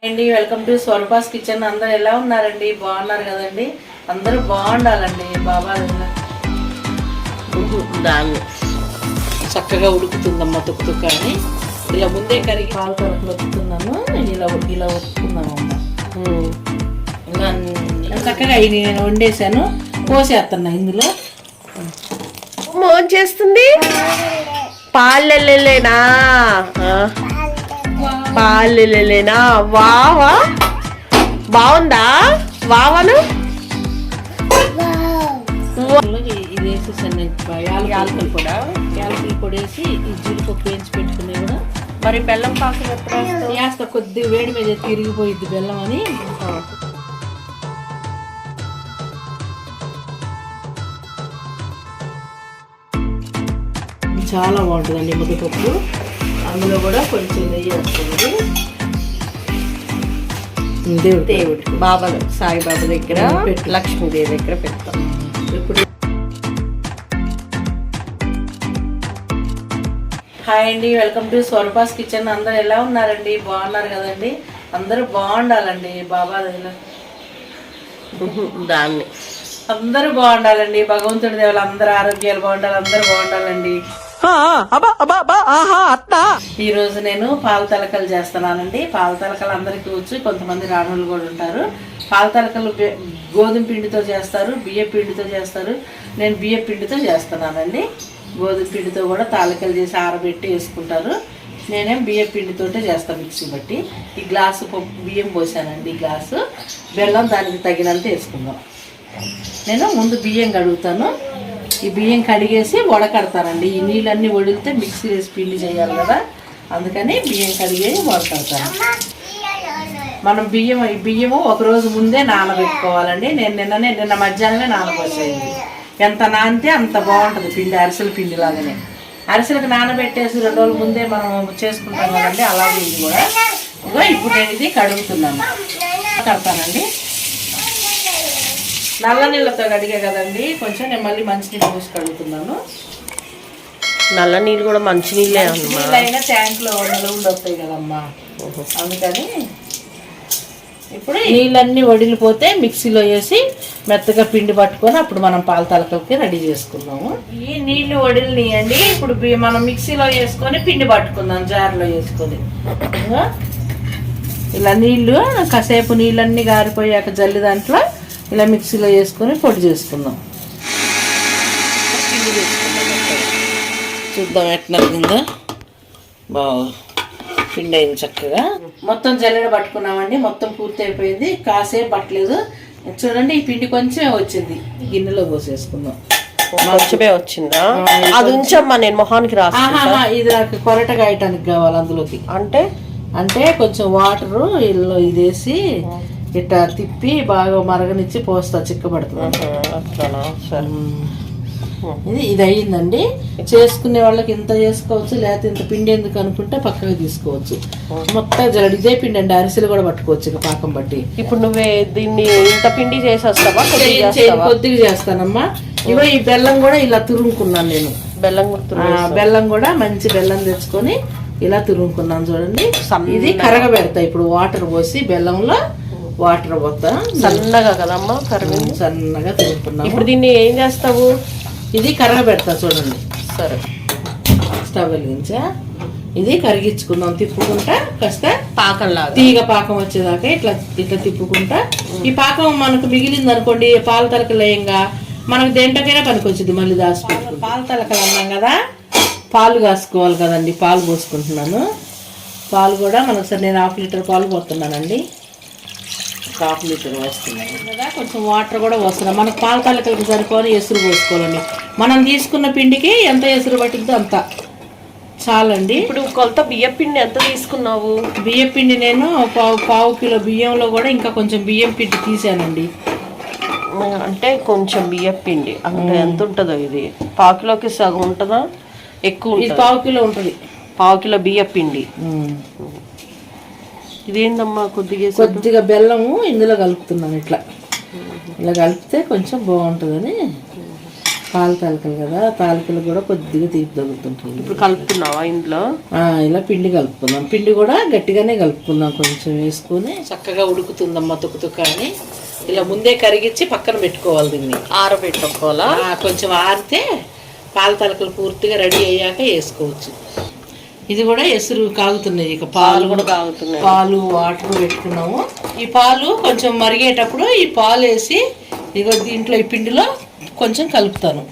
అండి welcome to Swarupa's kitchen. అందరు ఎలా ఉన్నారండి? బాగున్నారు కదండి? అందరూ బాగుండాలండి. బాబా దాన్ని చక్కగా ఉడుకుతుందమ్మా తుక్కు అని ఇలా ముందే కరిగి పాలు తరపులు వస్తున్నాను. ఇలా వస్తున్నామమ్మా. ఇలా చక్కగా నేను వండేసాను, పోసేస్తున్నా ఇందులో. చేస్తుంది పాలెలేనా పాలెలేనా? వావా బాగుందా? వావను ఇది వేసేసాను. యాలకుల పొడి, యాలకుల పొడి వేసి ఈ జీడిపప్పు వేయించి పెట్టుకునే కూడా. మరి బెల్లం పాకం ఎప్పుడు వేస్తా, కొద్దిగా వేడి మీద తిరిగిపోయిద్ది బెల్లం అని. చాలా బాగుంటుందండి ముద్దపప్పు. అందులో కూడా కొంచెం నెయ్యి వస్తుంది. దేవుడు బాబా సాయిబాబా దగ్గర, లక్ష్మీదేవి దగ్గర పెడతాం. ఇప్పుడు హాయ్ అండి, వెల్కమ్ టు స్వరూపాస్ కిచెన్. అందరు ఎలా ఉన్నారండి? బాగున్నారు కదండి? అందరూ బాగుండాలండి. బాబా దాన్ని అందరూ బాగుండాలండి. భగవంతుడి దేవుళ్ళు అందరూ ఆరోగ్యాలు బాగుండాలి, అందరూ బాగుండాలండి. ఈ రోజు నేను పాలతలకలు చేస్తున్నానండి. పాలతలకలు అందరికీ వచ్చు, కొంతమంది రానులు కూడా ఉంటారు. పాలతలకలు గోధుమ పిండితో చేస్తారు, బియ్య పిండితో చేస్తారు. నేను బియ్య పిండితో చేస్తున్నానండి. గోధుమ పిండితో కూడా తాలికలు చేసి ఆరబెట్టి వేసుకుంటారు. నేనేం బియ్య పిండితోటే చేస్తాను, మిక్సీ బట్టి. ఈ గ్లాసు బియ్యం పోసానండి, ఈ గ్లాసు బెల్లం దానికి తగినంత వేసుకుందాం. నేను ముందు బియ్యం కడుగుతాను. ఈ బియ్యం కడిగేసి వడకడతానండి. ఈ నీళ్ళన్నీ వడిలితే మిక్సీ వేసి పిండి చేయాలి కదా, అందుకని బియ్యం కడిగేసి వడకడతాను. మనం బియ్యము ఒకరోజు ముందే నానబెట్టుకోవాలండి. నేను నిన్న మధ్యాహ్నమే నానబోసేది. ఎంత నానితే అంత బాగుంటుంది పిండి, అరిసెల పిండి లాగానే. అరిసెలకు నానబెట్టేసి 2 రోజుల ముందే మనం చేసుకుంటాం కదండి, అలాగే ఇది కూడా. ఇప్పుడు నేను ఇది కడుగుతున్నాను, కడతానండి. నల్ల నీళ్ళతో కడిగే కదండి, కొంచెం నేను మళ్ళీ మంచినీళ్ళు పోసి కడుగుతున్నాను. నల్ల నీళ్ళు కూడా మంచి నీళ్ళే అయినా ట్యాంక్లో నిలవలు వస్తాయి కదమ్మా, అందుకని. ఇప్పుడు నీళ్ళన్నీ వడిలిపోతే మిక్సీలో వేసి మెత్తగా పిండి పట్టుకొని అప్పుడు మనం పాలతలకలకి రెడీ చేసుకుందాము. ఈ నీళ్లు వడిలినాయండి. ఇప్పుడు మనం మిక్సీలో వేసుకొని పిండి పట్టుకుందాం, జార్లో వేసుకొని. ఇలా నీళ్లు కాసేపు నీళ్ళన్నీ గారిపోయాక జల్లి దాంట్లో ఇలా మిక్సీలో వేసుకొని పొడి చేసుకుందాం. పిండి చేసుకుందాం, చూద్దాం ఎట్లా కింద. బాగా పిండి అయింది చక్కగా. మొత్తం జల్లెడ పట్టుకున్నామండి, మొత్తం పూర్తి అయిపోయింది. కాసేపు పట్టలేదు చూడండి. ఈ పిండి కొంచెమే వచ్చింది, గిన్నెలో పోసేసుకుందాం. కొంచెమే వచ్చిందా? అది ఉంచమ్మా, నేను మొహానికి రాసా. ఇది నాకు కొరటగా వేయటానికి కావాలి. అందులోకి అంటే కొంచెం వాటరు ఇల్లు ఇది వేసి ఇట్లా తిప్పి బాగా మరగనిచ్చి పోస్తా, చిక్కబడుతుంది. ఇది అయ్యిందండి. చేసుకునే వాళ్ళకి ఇంత చేసుకోవచ్చు, లేకపోతే ఇంత పిండి ఎందుకు అనుకుంటే పక్కగా తీసుకోవచ్చు. మొత్తం జల్లడి ఇదే పిండి అండి, అరిసెలు కూడా పట్టుకోవచ్చు ఇక పాకం బట్టి. ఇప్పుడు నువ్వే దీన్ని ఇంత పిండి చేసేస్తావా? కొద్దిగా చేస్తానమ్మా. ఇగో ఈ బెల్లం కూడా ఇలా తురుముకున్నాను నేను. బెల్లం కూడా మంచి బెల్లం తెచ్చుకొని ఇలా తురుముకున్నాను చూడండి. ఇది కరగబెడతా ఇప్పుడు. వాటర్ పోసి బెల్లంలో వాటర్ పోతా, సన్నగా కదమ్మా, సన్నగా తురుముకున్నాను. ఇప్పుడు దీన్ని ఏం చేస్తావు? ఇది కరగబెడతా చూడండి. సరే, స్టవ్ వెలిగించా. ఇది కరిగించుకుందాం తిప్పుకుంటా, కాస్త పాకంలాగా తీగ పాకం వచ్చేదాకా ఇట్లా తిప్పుకుంటా. ఈ పాకం మనకు మిగిలింది అనుకోండి, పాలతలకలేయంగా మనకు దేంట్లోకైనా పనికొచ్చింది. మళ్ళీ దాచిపెట్టుకుంటాం. పాలతలకలు అన్నాం కదా, పాలు కాసుకోవాలి కదండి. పాలు పోసుకుంటున్నాను. పాలు కూడా మనకు సరే నేను 1/2 లీటర్ పాలు పోతున్నానండి. 1/2 లీటర్ వేస్తున్నాను కదా. కొంచెం వాటర్ కూడా పోస్తున్నాం. మనకు పాలతలకలకు సరిపోని ఎసురు పోసుకోవాలండి. మనం తీసుకున్న పిండికి ఎంత ఎసురు పట్టిద్దో అంత చాలండి. ఇప్పుడు కొలత బియ్యం పిండి ఎంత తీసుకున్నావు? బియ్యం పిండి నేను పావు కిలో బియ్యంలో కూడా ఇంకా కొంచెం బియ్యం పిండి తీసానండి. అంటే కొంచెం బియ్యం పిండి అంటే ఎంత ఉంటుందో? ఇది 1/4 కిలోకి సగం ఉంటుందా? ఎక్కువ? ఇది 1/4 కిలో ఉంటుంది. 1/4 కిలో బియ్యం పిండి. ఇదేందమ్మా? కొద్దిగా బెల్లము ఇందులో కలుపుతున్నాను. ఇట్లా ఇలా కలిపితే కొంచెం బాగుంటుందని. పాల తాలికలు కదా, తాలికలు కూడా కొద్దిగా తీపి తగ్గుతుంటుంది. ఇప్పుడు కలుపుతున్నావా ఇందులో? ఇలా పిండి కలుపుకుందాం. పిండి కూడా గట్టిగానే కలుపుకుందాం. కొంచెం వేసుకుని చక్కగా ఉడుకుతుందమ్మా తుక్కు అని. ఇలా ముందే కరిగించి పక్కన పెట్టుకోవాలి. దీన్ని ఆరబెట్టుకోవాలా? కొంచెం ఆరితే పాల తాలికలు పూర్తిగా రెడీ అయ్యాక వేసుకోవచ్చు. ఇది కూడా ఎసురు కాగుతున్నాయి. ఇక పాలు కూడా కాగుతున్నాయి. పాలు వాటర్ పెట్టుకున్నాము. ఈ పాలు కొంచెం మరిగేటప్పుడు ఈ పాలు వేసి ఇక దీంట్లో ఈ పిండిలో కొంచెం కలుపుతాను.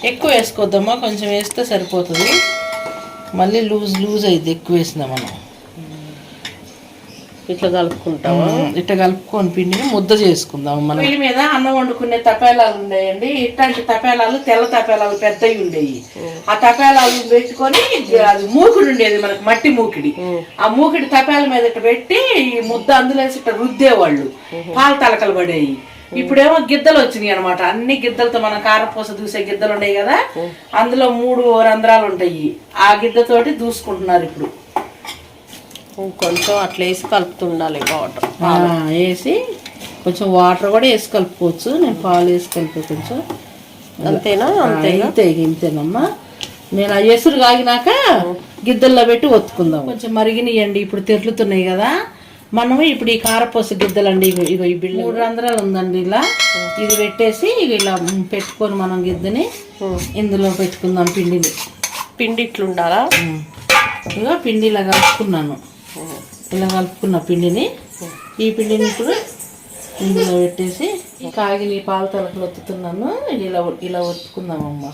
ఎక్కువ వేసుకోవద్దమ్మా, కొంచెం వేస్తే సరిపోతుంది. మళ్ళీ లూజ్ అయింది ఎక్కువ వేసినా మనం. ఇట్లా కలుపుకుంటాము. ఇట్లా కలుపుకొని పిండిని ముద్ద చేసుకుందాం. మనం వీళ్ళ మీద అన్నం వండుకునే తపేలాలు ఉండేయండి. ఇట్లాంటి తపేలాలు తెల్ల తపేలాలు పెద్దవి ఉండేవి. ఆ తపేలాలు పెట్టుకొని అది మూకిడి ఉండేది మనకి, మట్టి మూకిడి. ఆ మూకిడి తపేల మీద ఇట్లా పెట్టి ఈ ముద్ద అందులో వేసి ఇట్లా రుద్దేవాళ్ళు. పాల తలకలు పడేవి. ఇప్పుడేమో గిద్దలు వచ్చినాయి అనమాట. అన్ని గిద్దలతో మనం కారపూస దూసే గిద్దలు ఉన్నాయి కదా, అందులో 3 రంధ్రాలు ఉంటాయి. ఆ గిద్దతోటి దూసుకుంటున్నారు ఇప్పుడు. కొంచెం అట్లా వేసి కలుపుతుండాలి. వాటర్ వేసి కొంచెం వాటర్ కూడా వేసి కలుపుకోవచ్చు. నేను పాలు వేసి కలిపి కొంచెం. అంతేనా? ఇంతేనమ్మా. నేను ఆ ఎసురు కాగినాక గిద్దల్లో పెట్టి ఒత్తుకుందాం. కొంచెం మరిగినాయండి. ఇప్పుడు తెరులుతున్నాయి కదా. మనము ఇప్పుడు ఈ కారపూస గిద్దలండి, ఇగో ఈ బిళ్ళ 3 రంధ్రాలు ఉందండి. ఇలా ఇది పెట్టేసి ఇలా పెట్టుకొని మనం గిద్దని ఇందులో పెట్టుకుందాం. పిండి ఇట్లుండాలా? ఇక పిండి ఇలా కలుపుకున్నాను. ఇలా కలుపుకున్న పిండిని, ఈ పిండిని ఇప్పుడు ఇందులో పెట్టేసి కాగిన పాల తలకలు ఒత్తుతున్నాను. ఇలా ఒత్తుకుందామమ్మా.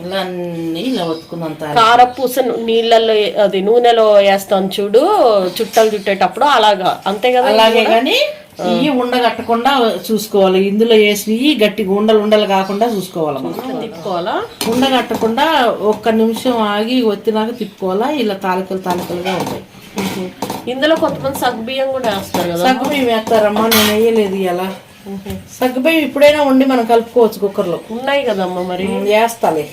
ఇలా అన్ని ఇలా ఒత్తుకున్నాం. కారపూస నీళ్ళల్లో అది నూనెలో వేస్తాం చూడు, చుట్టలు చుట్టేటప్పుడు అలాగా, అంతే కదా? అలాగే కానీ ఇవి ఉండగట్టకుండా చూసుకోవాలి. ఇందులో వేసినవి గట్టిగా ఉండలు కాకుండా చూసుకోవాలి. తిప్పుకోవాలా? ఉండగట్టకుండా 1 నిమిషం ఆగి ఒత్తినాక తిప్పుకోవాలా. ఇలా తాలికలుగా ఉంటాయి. ఇందులో కొంతమంది సగ్గుబియ్యం కూడా వేస్తారు కదా. సగ్గుబియ్యం వేస్తారమ్మా, నేను వేయలేదు. ఇలా సగ్గుబియ్యం ఇప్పుడైనా వండి మనం కలుపుకోవచ్చు. కుక్కర్లో ఉన్నాయి కదమ్మా, మరి వేస్తాలే.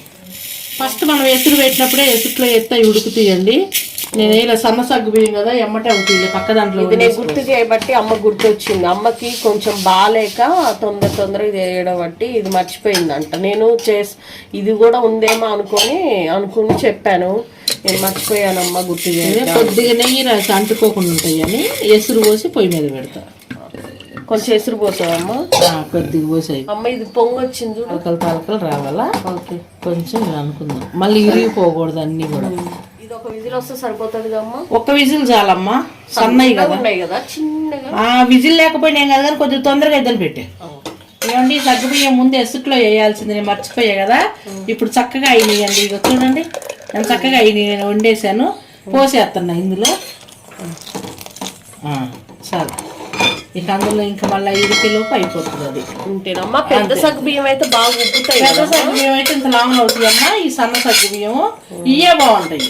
ఫస్ట్ మనం ఎసురు పెట్టినప్పుడే ఎసుట్లో ఎత్తాయి ఉడుకుతాయండి. నేను ఇలా సన్న సగ్గు బియ్యం కదా, ఎమ్మటే అవుతుంది పక్క దాంట్లో. నేను గుర్తు చేయబట్టి అమ్మ గుర్తు వచ్చింది. అమ్మకి కొంచెం బాగాలేక తొందరగా చేయడం బట్టి ఇది మర్చిపోయిందంట. నేను ఇది కూడా ఉందేమో అనుకుని చెప్పాను. నేను మర్చిపోయానమ్మా గుర్తు చేయాలి. కొద్దిగా నెయ్యి రాసి అంటుకోకుండా ఉంటాయని ఎసురు పోసి పొయ్యి మీద పెడతా. కొంచెం ఎసురు పోసావమ్మా? కొద్దిగా పోసాయి. అమ్మ ఇది పొంగొచ్చింది, తలకలు రావాలా? ఓకే, కొంచెం అనుకుందాం. మళ్ళీ ఇరిగిపోకూడదు అన్ని కూడా. ఇది ఒక విజిల్ వస్తే సరిపోతుంది కదమ్మా? 1 విజిల్ చాలమ్మా. సన్నయి కదా, ఉన్నాయి కదా చిన్నగా. విజిల్ లేకపోయినా ఏం కదా, కానీ కొద్దిగా తొందరగా ఇద్దరు పెట్టే. ఏమండి, సగ్గుబియ్యం ముందు ఎసుట్లో వేయాల్సింది, నేను మర్చిపోయా కదా. ఇప్పుడు చక్కగా అయినాయండి. ఇక చూడండి నేను చక్కగా అయినాయి. నేను వండేసాను, పోసేస్తున్నా ఇందులో. సరే, ఇక అందులో ఇంకా మళ్ళీ 5 కిలోపు అయిపోతుంది. అది ఉంటేనమ్మా. పెద్ద సగ్గు బియ్యం అయితే బాగా ఉబ్బుతాయి. పెద్ద సగ్గు బియ్యం అయితే ఇంత లాంగ్ అవుతుంది అమ్మా. ఈ సన్న సగ్గు బియ్యము ఇవే బాగుంటాయి.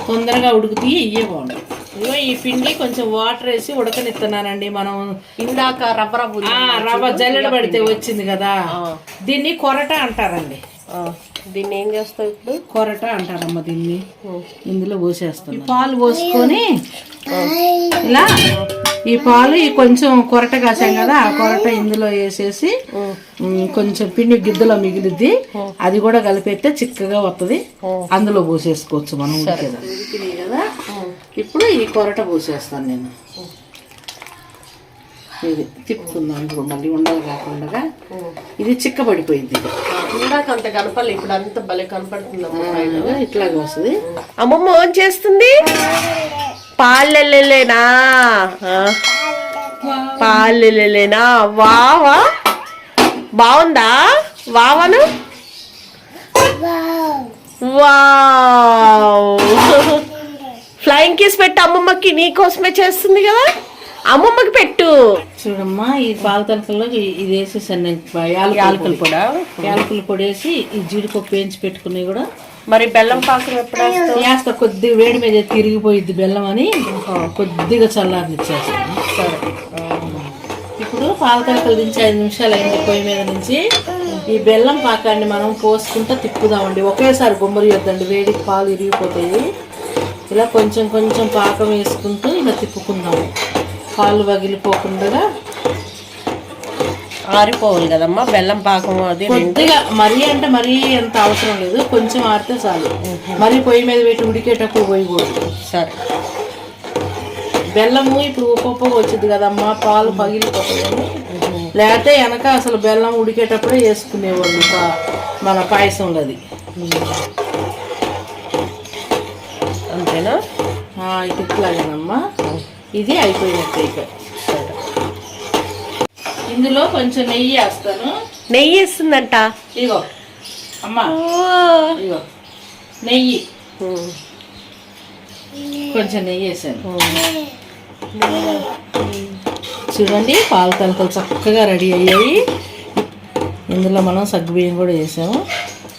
తొందరగా ఉడుకుతాయి, ఇవే బాగుంటాయి. ఇగో ఈ పిండి కొంచెం వాటర్ వేసి ఉడకనిస్తున్నానండి. మనం ఇందాక రవ్వ జల్లెడ పడితే వచ్చింది కదా, దీన్ని కొరట అంటారండి. దీన్ని ఏం చేస్తావు ఇప్పుడు? కొరట అంటారమ్మా దీన్ని. ఇందులో పోసేస్తాం. పాలు పోసుకొని ఇలా ఈ పాలు కొంచెం కొరట కాసాం కదా, ఆ కొరట ఇందులో వేసేసి కొంచెం పిండి గిద్దలో మిగిలిద్ది, అది కూడా కలిపేస్తే చిక్కగా వస్తుంది. అందులో పోసేసుకోవచ్చు మనం కదా. ఇప్పుడు ఈ కొరట పోసేస్తాను నేను. ఇది తిప్పుకుందాం ఇప్పుడు, మళ్ళీ ఉండలు కాకుండా. ఇది చిక్కబడిపోయింది. ఇందాక అంత కనపడలే, ఇప్పుడు అంత భలే కనపడుతుంది. ఇట్లాగే వస్తుంది. అమ్మమ్మ ఏం చేస్తుంది? పాలెలేనా? పాలెలేనా? వావా బాగుందా? వావను వావ్. ఫ్లయింగ్ కిస్ పెట్టి అమ్మమ్మకి, నీకోసమే చేస్తుంది కదా, అమ్మమ్మకి పెట్టు. చూడమ్మా, ఈ పాల తలకల్లో ఇది వేసేసాను నేను. యాలకుల పొడి వేసి ఈ జీడిపప్పు వేయించి పెట్టుకున్నాయి కూడా. మరి బెల్లం పాకం ఎప్పుడు వేస్తా? కొద్దిగా వేడి మీద తిరిగిపోయిద్ది బెల్లం అని కొద్దిగా చల్లారనిచ్చేస్తాను. సరే, ఇప్పుడు పాల తలకలు దించి 5 నిమిషాలు అయింది పొయ్యి మీద నుంచి. ఈ బెల్లం పాకాన్ని మనం పోసుకుంటూ తిప్పుదామండి. ఒకేసారి గుమ్మరి వద్దండి, వేడికి పాలు ఇరిగిపోతాయి. ఇలా కొంచెం కొంచెం పాకం వేసుకుంటూ ఇలా తిప్పుకుందాము, పాలు పగిలిపోకుండా. ఆరిపోవాలి కదమ్మా బెల్లం పాకం అది కొద్దిగా మరీ అంటే మరీ ఎంత అవసరం లేదు, కొంచెం ఆరితే చాలు. మరీ పొయ్యి మీద పెట్టి ఉడికేటప్పుడు పోయకూడదు. సరే. బెల్లము ఇప్పుడు ఉప్పు వచ్చింది కదమ్మా, పాలు పగిలిపోతాయని, లేకపోతే వెనక అసలు బెల్లం ఉడికేటప్పుడే వేసుకునేవాళ్ళు మన పాయసంలో. అది అంతేనా? ఇట్లాగేనమ్మా. ఇది అయిపోయినట్టు. ఇందులో కొంచెం నెయ్యి వేస్తాను. నెయ్యి వేస్తుందంట. ఇగో అమ్మా, ఇగో నెయ్యి, కొంచెం నెయ్యి వేసాను. చూడండి పాల తలకలు చక్కగా రెడీ అయ్యాయి. ఇందులో మనం సగ్గుబియ్యం కూడా వేసాము.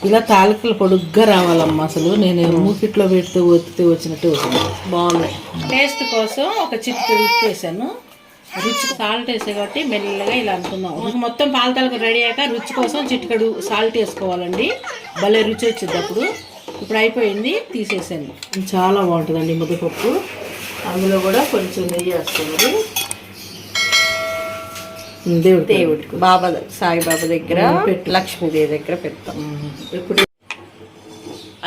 ఇలా తాలికలు పొడుగ్గా రావాలమ్మా. అసలు నేను మూకిట్లో పెడితే ఒత్తితే వచ్చినట్టు వచ్చింది. బాగున్నాయి. టేస్ట్ కోసం ఒక చిటికెడు ఉప్పు వేసాను. రుచి సాల్ట్ వేసే కాబట్టి మెల్లగా ఇలా అనుకుందాం. మొత్తం పాల తలకలు రెడీ అయ్యాక రుచి కోసం చిటికెడు సాల్ట్ వేసుకోవాలండి. భలే రుచి వచ్చింది అప్పుడు. ఇప్పుడు అయిపోయింది, తీసేసాను. చాలా బాగుంటుందండి ముద్దపప్పు. అందులో కూడా కొంచెం నెయ్యి వేసుకోవాలి. దేవుడికి బాబా సాయిబాబా దగ్గర, లక్ష్మీదేవి దగ్గర పెడతాం. ఇప్పుడు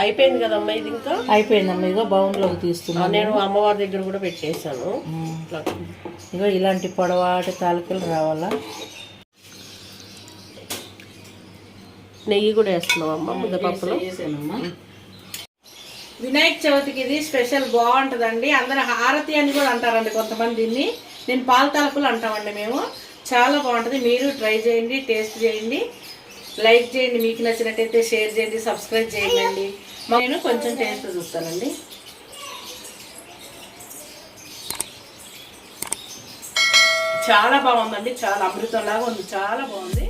అయిపోయింది కదమ్మా. ఇది ఇంకా అయిపోయిందమ్మా. ఇగో బౌన్లోకి తీస్తున్నాను. నేను అమ్మవారి దగ్గర కూడా పెట్టేశాను. ఇగో ఇలాంటి పొడవాటి తాలికలు రావాలా. నెయ్యి కూడా వేస్తున్నాం అమ్మ ముద్దపప్పులో. వేసానమ్మా. వినాయక చవితికి ఇది స్పెషల్ బాగుంటుందండి. అందరూ హారతి అని కూడా అంటారండి కొంతమంది. దీన్ని నేను పాల తాలికలు అంటామండి మేము. చాలా బాగుంటుంది. మీరు ట్రై చేయండి, టేస్ట్ చేయండి, లైక్ చేయండి. మీకు నచ్చినట్టయితే షేర్ చేయండి, సబ్స్క్రైబ్ చేయండి. నేను కొంచెం టేస్ట్ చూస్తానండి. చాలా బాగుందండి, చాలా అమృతంలాగా ఉంది, చాలా బాగుంది.